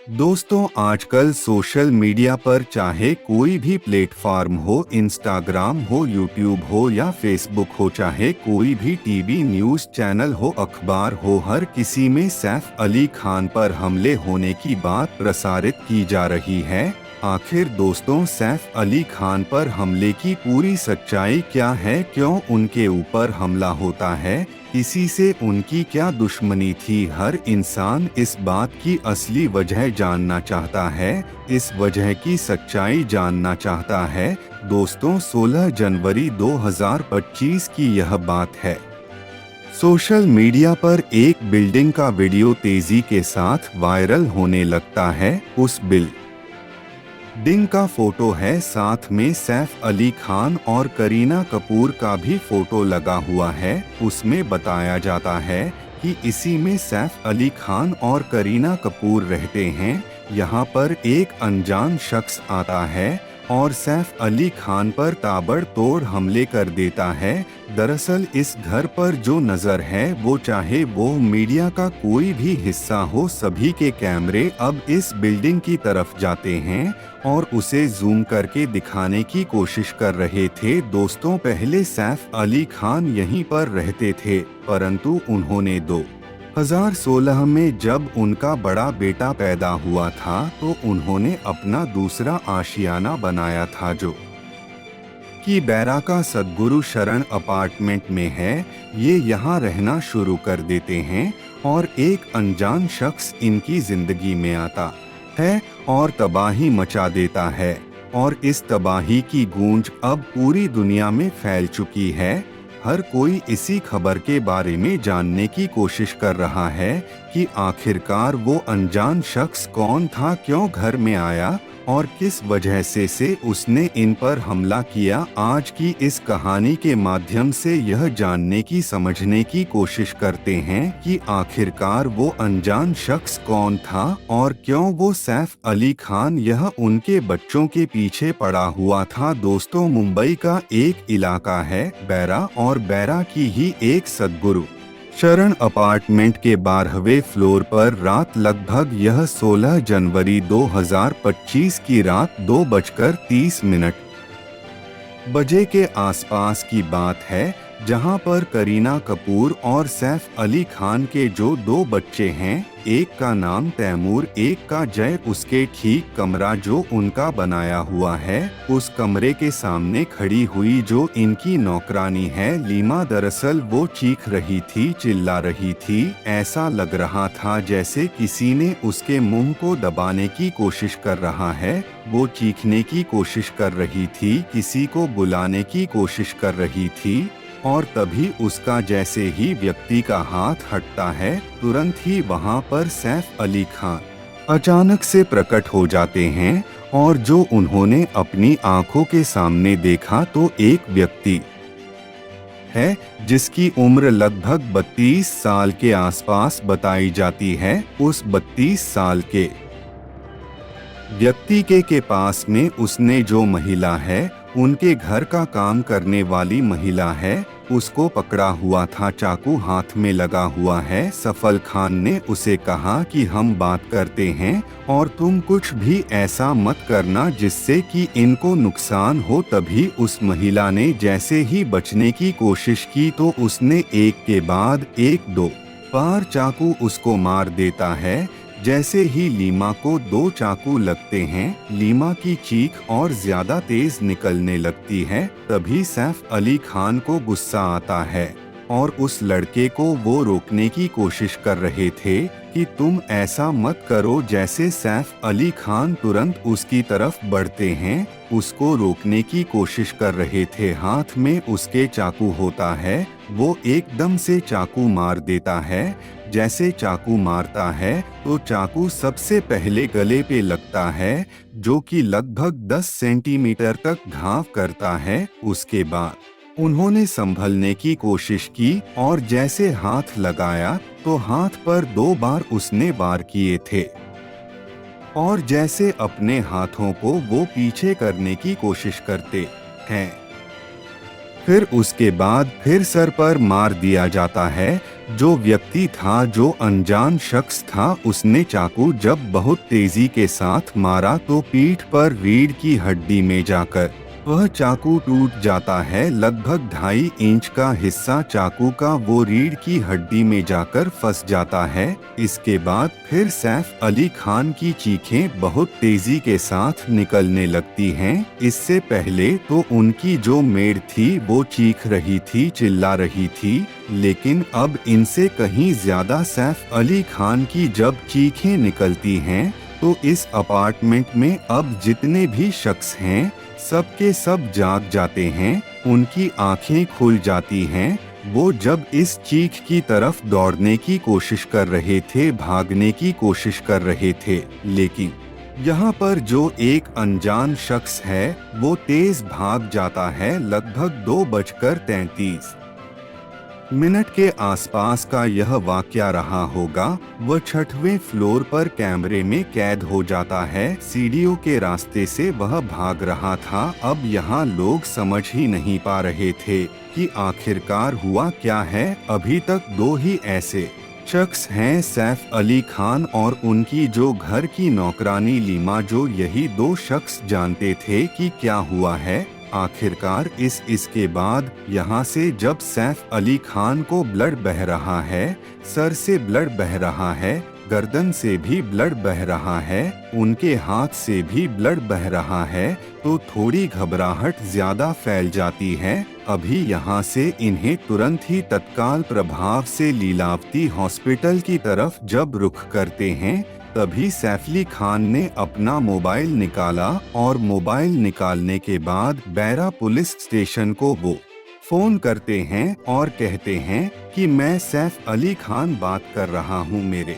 दोस्तों, आजकल social media पर चाहे कोई भी प्लेटफॉर्म हो, इंस्टाग्राम हो, यूट्यूब हो या फेसबुक हो, चाहे कोई भी टीवी न्यूज़ चैनल हो, अखबार हो, हर किसी में सैफ अली खान पर हमले होने की बात प्रसारित की जा रही है। आखिर दोस्तों, सैफ अली खान पर हमले की पूरी सच्चाई क्या है? क्यों उनके ऊपर हमला होता है? किसी से उनकी क्या दुश्मनी थी? हर इंसान इस बात की असली वजह जानना चाहता है, इस वजह की सच्चाई जानना चाहता है। दोस्तों, 16 जनवरी 2025 की यह बात है। सोशल मीडिया पर एक बिल्डिंग का वीडियो तेजी के साथ वायरल होने लगता है। उस बिल्डिंग का फोटो है, साथ में सैफ अली खान और करीना कपूर का भी फोटो लगा हुआ है। उसमें बताया जाता है कि इसी में सैफ अली खान और करीना कपूर रहते हैं। यहाँ पर एक अनजान शख्स आता है और सैफ अली खान पर ताबड़तोड़ हमले कर देता है। दरअसल इस घर पर जो नजर है, वो चाहे वो मीडिया का कोई भी हिस्सा हो, सभी के कैमरे अब इस बिल्डिंग की तरफ जाते हैं और उसे जूम करके दिखाने की कोशिश कर रहे थे। दोस्तों, पहले सैफ अली खान यहीं पर रहते थे, परंतु उन्होंने 2016 में जब उनका बड़ा बेटा पैदा हुआ था, तो उन्होंने अपना दूसरा आशियाना बनाया था, जो कि बैरा का सद्गुरु शरण अपार्टमेंट में है। ये यहाँ रहना शुरू कर देते हैं और एक अनजान शख्स इनकी जिंदगी में आता है और तबाही मचा देता है, और इस तबाही की गूंज अब पूरी दुनिया में फैल चुकी है। हर कोई इसी खबर के बारे में जानने की कोशिश कर रहा है कि आखिरकार वो अनजान शख्स कौन था, क्यों घर में आया और किस वजह से उसने इन पर हमला किया। आज की इस कहानी के माध्यम से यह जानने की, समझने की कोशिश करते हैं कि आखिरकार वो अनजान शख्स कौन था और क्यों वो सैफ अली खान यह उनके बच्चों के पीछे पड़ा हुआ था। दोस्तों, मुंबई का एक इलाका है बैरा, और बैरा की ही एक सद्गुरु शरण अपार्टमेंट के 12वें फ्लोर पर रात लगभग यह 16 जनवरी 2025 की रात 2:30 बजे के आसपास की बात है, जहां पर करीना कपूर और सैफ अली खान के जो 2 बच्चे हैं, एक का नाम तैमूर, एक का जय, उसके ठीक कमरा जो उनका बनाया हुआ है, उस कमरे के सामने खड़ी हुई जो इनकी नौकरानी है लीमा, दरअसल वो चीख रही थी, चिल्ला रही थी। ऐसा लग रहा था जैसे किसी ने उसके मुंह को दबाने की कोशिश कर रहा है। वो चीखने की कोशिश कर रही थी, किसी को बुलाने की कोशिश कर रही थी, और तभी उसका जैसे ही व्यक्ति का हाथ हटता है, तुरंत ही वहां पर सैफ अली खान अचानक से प्रकट हो जाते हैं। और जो उन्होंने अपनी आंखों के सामने देखा, तो एक व्यक्ति है जिसकी उम्र लगभग 32 साल के आसपास बताई जाती है। उस 32 साल के व्यक्ति के पास में उसने जो महिला है, उनके घर का काम करने वाली महिला है, उसको पकड़ा हुआ था, चाकू हाथ में लगा हुआ है। सफल खान ने उसे कहा कि हम बात करते हैं और तुम कुछ भी ऐसा मत करना जिससे कि इनको नुकसान हो। तभी उस महिला ने जैसे ही बचने की कोशिश की, तो उसने एक के बाद एक 2 बार चाकू उसको मार देता है। जैसे ही लीमा को 2 चाकू लगते हैं, लीमा की चीख और ज्यादा तेज निकलने लगती है। तभी सैफ अली खान को गुस्सा आता है और उस लड़के को वो रोकने की कोशिश कर रहे थे कि तुम ऐसा मत करो। जैसे सैफ अली खान तुरंत उसकी तरफ बढ़ते हैं, उसको रोकने की कोशिश कर रहे थे, हाथ में उसके चाकू होता है, वो एकदम से चाकू मार देता है। जैसे चाकू मारता है, तो चाकू सबसे पहले गले पे लगता है, जो कि लगभग 10 सेंटीमीटर तक घाव करता है। उसके बाद उन्होंने संभलने की कोशिश की और जैसे हाथ लगाया, तो हाथ पर 2 बार उसने वार किए थे, और जैसे अपने हाथों को वो पीछे करने की कोशिश करते हैं, फिर उसके बाद फिर सर पर मार दिया जाता है। जो व्यक्ति था, जो अनजान शख्स था, उसने चाकू जब बहुत तेजी के साथ मारा तो पीठ पर रीढ़ की हड्डी में जाकर वह चाकू टूट जाता है। लगभग 2.5 इंच का हिस्सा चाकू का वो रीढ़ की हड्डी में जाकर फंस जाता है। इसके बाद फिर सैफ अली खान की चीखें बहुत तेजी के साथ निकलने लगती हैं। इससे पहले तो उनकी जो मेड थी वो चीख रही थी, चिल्ला रही थी, लेकिन अब इनसे कहीं ज्यादा सैफ अली खान की जब चीखें निकलती हैं तो इस अपार्टमेंट में अब जितने भी शख्स हैं सब के सब जाग जाते हैं, उनकी आंखें खुल जाती हैं। वो जब इस चीख की तरफ दौड़ने की कोशिश कर रहे थे, भागने की कोशिश कर रहे थे, लेकिन यहाँ पर जो एक अनजान शख्स है वो तेज भाग जाता है। लगभग 2:33 के आसपास का यह वाकया रहा होगा। वह 6वें फ्लोर पर कैमरे में कैद हो जाता है। सीढ़ियों के रास्ते से वह भाग रहा था। अब यहाँ लोग समझ ही नहीं पा रहे थे कि आखिरकार हुआ क्या है। अभी तक 2 ही ऐसे शख्स हैं, सैफ अली खान और उनकी जो घर की नौकरानी लीमा, जो यही 2 शख्स जानते थे कि क्या हुआ है। आखिरकार इसके बाद यहाँ से जब सैफ अली खान को ब्लड बह रहा है, सर से ब्लड बह रहा है, गर्दन से भी ब्लड बह रहा है, उनके हाथ से भी ब्लड बह रहा है, तो थोड़ी घबराहट ज्यादा फैल जाती है। अभी यहाँ से इन्हें तुरंत ही तत्काल प्रभाव से लीलावती हॉस्पिटल की तरफ जब रुख करते हैं, तभी सैफ अली खान ने अपना मोबाइल निकाला और मोबाइल निकालने के बाद बैरा पुलिस स्टेशन को वो फोन करते हैं और कहते हैं कि मैं सैफ अली खान बात कर रहा हूँ, मेरे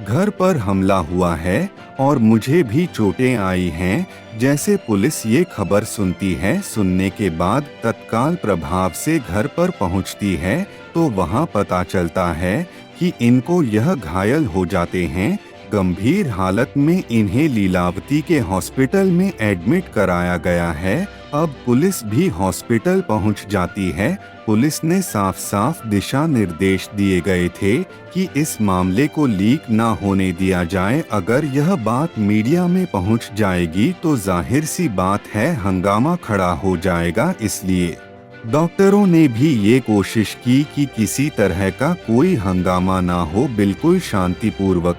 घर पर हमला हुआ है और मुझे भी चोटें आई हैं। जैसे पुलिस ये खबर सुनती है, सुनने के बाद तत्काल प्रभाव से घर पर पहुंचती है, तो वहां पता चलता है कि इनको यह घायल हो जाते हैं। गंभीर हालत में इन्हें लीलावती के हॉस्पिटल में एडमिट कराया गया है। अब पुलिस भी हॉस्पिटल पहुंच जाती है। पुलिस ने साफ साफ दिशा निर्देश दिए गए थे कि इस मामले को लीक ना होने दिया जाए। अगर यह बात मीडिया में पहुंच जाएगी तो जाहिर सी बात है हंगामा खड़ा हो जाएगा। इसलिए डॉक्टरों ने भी ये कोशिश की कि किसी तरह का कोई हंगामा ना हो, बिल्कुल शांतिपूर्वक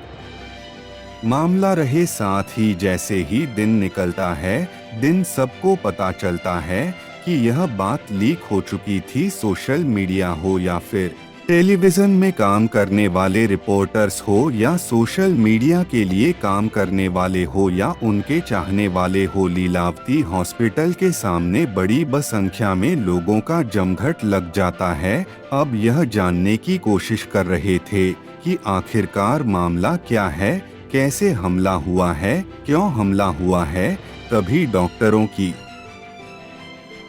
मामला रहे। साथ ही जैसे ही दिन निकलता है, दिन सबको पता चलता है कि यह बात लीक हो चुकी थी। सोशल मीडिया हो या फिर टेलीविजन में काम करने वाले रिपोर्टर्स हो या सोशल मीडिया के लिए काम करने वाले हो या उनके चाहने वाले हो, लीलावती हॉस्पिटल के सामने बड़ी संख्या में लोगों का जमघट लग जाता है। अब यह जानने की कोशिश कर रहे थे कि आखिरकार मामला क्या है, कैसे हमला हुआ है, क्यों हमला हुआ है। तभी डॉक्टरों की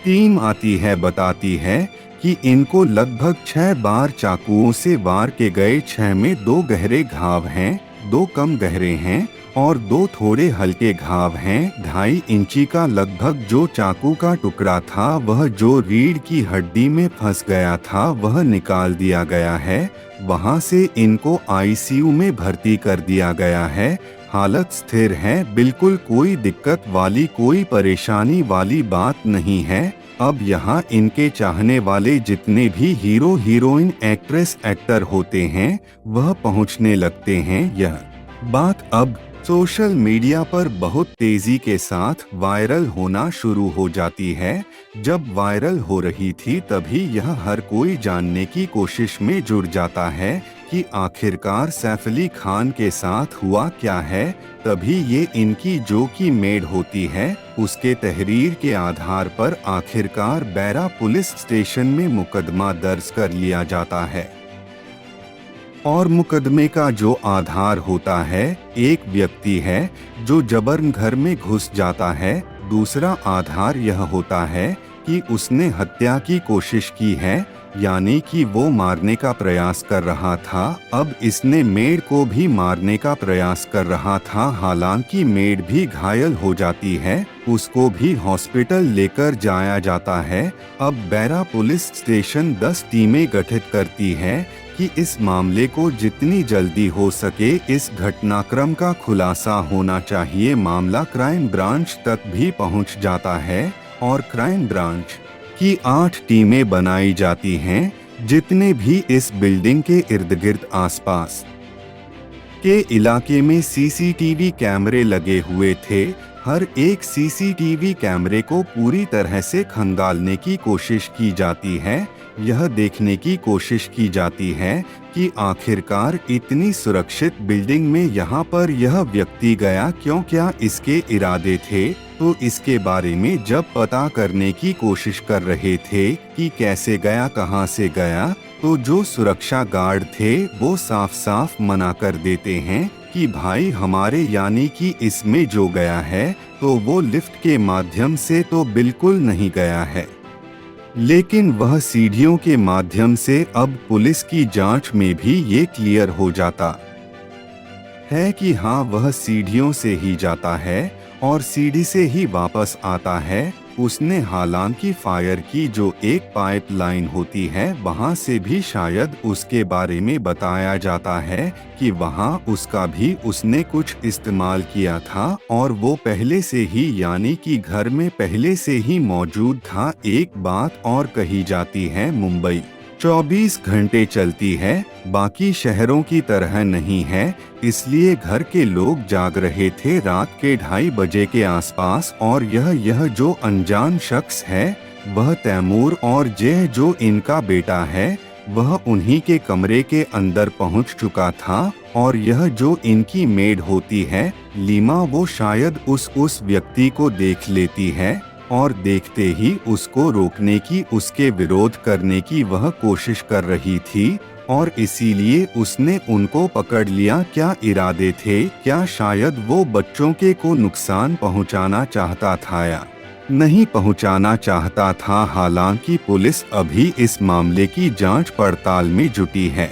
टीम आती है, बताती है कि इनको लगभग 6 बार चाकुओं से वार के गए। 6 में 2 गहरे घाव हैं, 2 कम गहरे हैं और 2 थोड़े हल्के घाव हैं। 2.5 इंची का लगभग जो चाकू का टुकड़ा था, वह जो रीढ़ की हड्डी में फंस गया था, वह निकाल दिया गया है। वहां से इनको आईसीयू में भर्ती कर दिया गया है। हालत स्थिर है, बिल्कुल कोई दिक्कत वाली, कोई परेशानी वाली बात नहीं है। अब यहाँ इनके चाहने वाले जितने भी हीरो हीरोइन, एक्ट्रेस एक्टर होते हैं, वह पहुँचने लगते हैं। यह बात अब सोशल मीडिया पर बहुत तेजी के साथ वायरल होना शुरू हो जाती है। जब वायरल हो रही थी तभी यह हर कोई जानने की कोशिश में जुड़ जाता है कि आखिरकार सैफ अली खान के साथ हुआ क्या है। तभी ये इनकी जो की मेड होती है, उसके तहरीर के आधार पर आखिरकार बैरा पुलिस स्टेशन में मुकदमा दर्ज कर लिया जाता है। और मुकदमे का जो आधार होता है, एक व्यक्ति है जो जबरन घर में घुस जाता है। दूसरा आधार यह होता है कि उसने हत्या की कोशिश की है। यानी कि वो मारने का प्रयास कर रहा था। अब इसने मेड को भी मारने का प्रयास कर रहा था। हालांकि मेड भी घायल हो जाती है, उसको भी हॉस्पिटल लेकर जाया जाता है। अब बैरा पुलिस स्टेशन 10 टीमें गठित करती है कि इस मामले को जितनी जल्दी हो सके इस घटनाक्रम का खुलासा होना चाहिए। मामला क्राइम ब्रांच तक भी पहुंच जाता है और क्राइम ब्रांच की 8 टीमें बनाई जाती हैं। जितने भी इस बिल्डिंग के इर्द गिर्द आसपास के इलाके में सीसीटीवी कैमरे लगे हुए थे, हर एक सीसीटीवी कैमरे को पूरी तरह से खंगालने की कोशिश की जाती है। यह देखने की कोशिश की जाती है कि आखिरकार इतनी सुरक्षित बिल्डिंग में यहाँ पर यह व्यक्ति गया क्यों, क्या इसके इरादे थे। तो इसके बारे में जब पता करने की कोशिश कर रहे थे कि कैसे गया, कहां से गया, तो जो सुरक्षा गार्ड थे वो साफ साफ मना कर देते हैं कि भाई हमारे यानी कि इसमें जो गया है तो वो लिफ्ट के माध्यम से तो बिल्कुल नहीं गया है, लेकिन वह सीढ़ियों के माध्यम से। अब पुलिस की जांच में भी ये क्लियर हो जाता है कि हाँ वह सीढ़ियों से ही जाता है और सीढ़ी से ही वापस आता है। उसने हालांकि फायर की जो एक पाइपलाइन होती है वहां से भी शायद उसके बारे में बताया जाता है कि वहां उसका भी उसने कुछ इस्तेमाल किया था और वो पहले से ही यानी कि घर में पहले से ही मौजूद था। एक बात और कही जाती है, मुंबई 24 घंटे चलती है, बाकी शहरों की तरह नहीं है, इसलिए घर के लोग जाग रहे थे रात के 2:30 बजे के आसपास। और यह जो अनजान शख्स है वह तैमूर और जय जो इनका बेटा है वह उन्हीं के कमरे के अंदर पहुंच चुका था। और यह जो इनकी मेड होती है लीमा, वो शायद उस व्यक्ति को देख लेती है और देखते ही उसको रोकने की, उसके विरोध करने की वह कोशिश कर रही थी और इसीलिए उसने उनको पकड़ लिया। क्या इरादे थे, क्या शायद वो बच्चों के को नुकसान पहुंचाना चाहता था या नहीं पहुंचाना चाहता था। हालांकि पुलिस अभी इस मामले की जांच पड़ताल में जुटी है।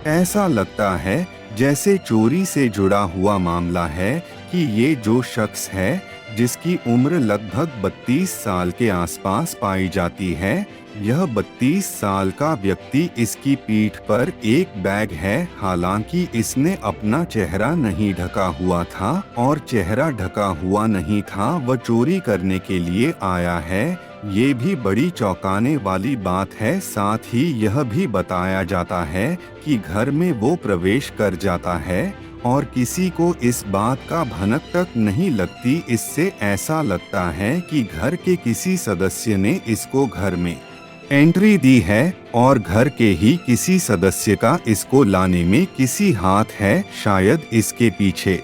ऐसा लगता है जैसे चोरी से जुड़ा हुआ मामला है कि ये जो शख्स है जिसकी उम्र लगभग 32 साल के आसपास पाई जाती है, यह 32 साल का व्यक्ति, इसकी पीठ पर एक बैग है। हालांकि इसने अपना चेहरा नहीं ढका हुआ था और चेहरा ढका हुआ नहीं था, वह चोरी करने के लिए आया है। ये भी बड़ी चौंकाने वाली बात है। साथ ही यह भी बताया जाता है कि घर में वो प्रवेश कर जाता है और किसी को इस बात का भनक तक नहीं लगती। इससे ऐसा लगता है कि घर के किसी सदस्य ने इसको घर में एंट्री दी है और घर के ही किसी सदस्य का इसको लाने में किसी हाथ है। शायद इसके पीछे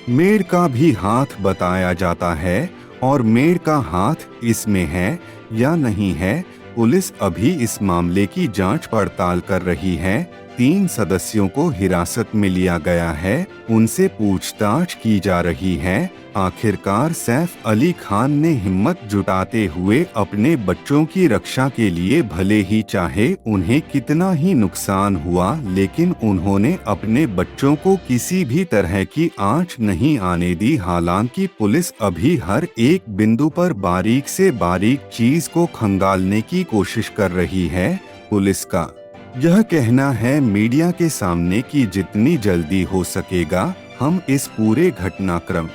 मेड का भी हाथ बताया जाता है और मेड का हाथ इसमें है या नहीं है, पुलिस अभी इस मामले की जांच पड़ताल कर रही है। 3 सदस्यों को हिरासत में लिया गया है, उनसे पूछताछ की जा रही है। आखिरकार सैफ अली खान ने हिम्मत जुटाते हुए अपने बच्चों की रक्षा के लिए, भले ही चाहे उन्हें कितना ही नुकसान हुआ, लेकिन उन्होंने अपने बच्चों को किसी भी तरह की आंच नहीं आने दी। हालांकि पुलिस अभी हर एक बिंदु पर बारीक से बारीक चीज को खंगालने की कोशिश कर रही है। पुलिस का यह कहना है मीडिया के सामने कि जितनी जल्दी हो सकेगा हम इस पूरे घटनाक्रम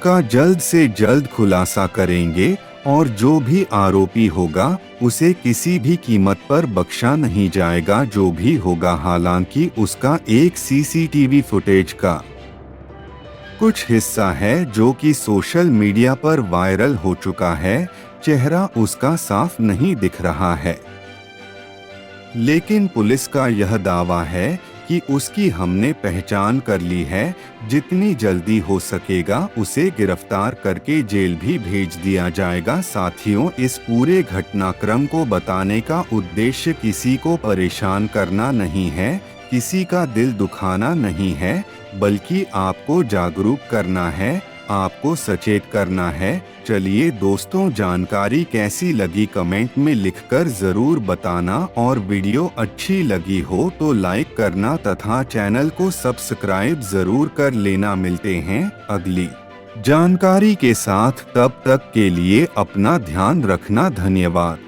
का जल्द से जल्द खुलासा करेंगे और जो भी आरोपी होगा उसे किसी भी कीमत पर बख्शा नहीं जाएगा, जो भी होगा। हालांकि उसका एक सीसीटीवी फुटेज का कुछ हिस्सा है जो कि सोशल मीडिया पर वायरल हो चुका है। चेहरा उसका साफ नहीं दिख रहा है, लेकिन पुलिस का यह दावा है कि उसकी हमने पहचान कर ली है। जितनी जल्दी हो सकेगा उसे गिरफ्तार करके जेल भी भेज दिया जाएगा। साथियों, इस पूरे घटनाक्रम को बताने का उद्देश्य किसी को परेशान करना नहीं है, किसी का दिल दुखाना नहीं है, बल्कि आपको जागरूक करना है। आपको सचेत करना है। चलिए दोस्तों, जानकारी कैसी लगी कमेंट में लिखकर जरूर बताना, और वीडियो अच्छी लगी हो तो लाइक करना तथा चैनल को सब्सक्राइब जरूर कर लेना। मिलते हैं अगली जानकारी के साथ, तब तक के लिए अपना ध्यान रखना। धन्यवाद।